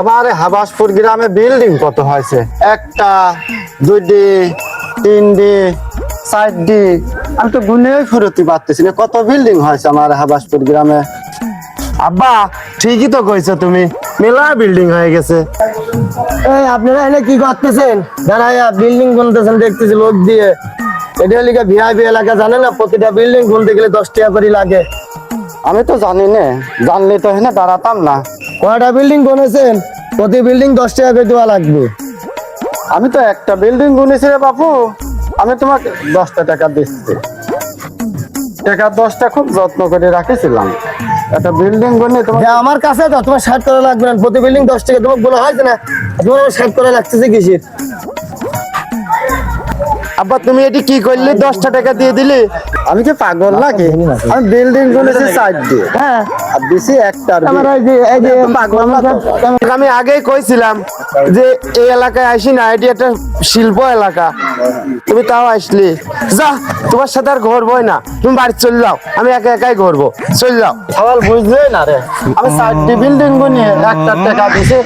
আমার হাবাসপুর গ্রামে বিল্ডিং কত হয়েছে? একটা, দুইটি, তিনটি, চারটি, আমি তো গুনেই ফুরতে পারতেছি না কত বিল্ডিং হয়েছে আমার হাবাসপুর গ্রামে। আব্বা ঠিকই তো কইছো তুমি, মেলা বিল্ডিং হয়ে গেছে। এই আপনারা এনে কি করতেছেন? দাঁড়াইয়া বিল্ডিং বানাতেছেন দেখতেছি লোক দিয়ে। এটা লিখে ভিআইপি এলাকা, জানেন না প্রতিটা বিল্ডিং বানতে গেলে 10 টাকা করে লাগে। আমি তো জানি না, জানলে তো এখানে দাঁড়াতাম না। কয়টা বিল্ডিং বানাইছেন? প্রতি বিল্ডিং 10 টাকা করে দেওয়া লাগবে। আমি তো একটা বিল্ডিং গুনেছি রে বাপু, আমি তোমাকে 10টা টাকা দিচ্ছি। টাকা 10টা খুব যত্ন করে রাখেছিলাম। একটা বিল্ডিং গুনে তোমার আমার কাছে তো তোমার 60 করা লাগবে না, প্রতি বিল্ডিং 10 টাকা। তোমাকে বলা হয়েছে না তোমার 60 করা লাগতেছে কিসের? আব্বা তুমি এটি কি করলি? 10টা টাকা দিয়ে দিলি? আমি কি পাগল নাকি? আমি বিল্ডিং গুনেছি 4 দিয়ে, হ্যাঁ আর দিছি একটা। আমার এই যে পাগল না তো? আমি আগেই কইছিলাম যে এই এলাকায় আসি না, এটি একটা শিল্প এলাকা, তুমি তাও আসলি। যা, তোমার সাথে আর ঘুরবই না, তুমি বাড়ি চল যাও, আমি একা একাই ঘুরবো, চল যাও। সবাল বুঝলে না রে, আমি 4টি বিল্ডিং গুনিয়ে 1 টাকা দিছি।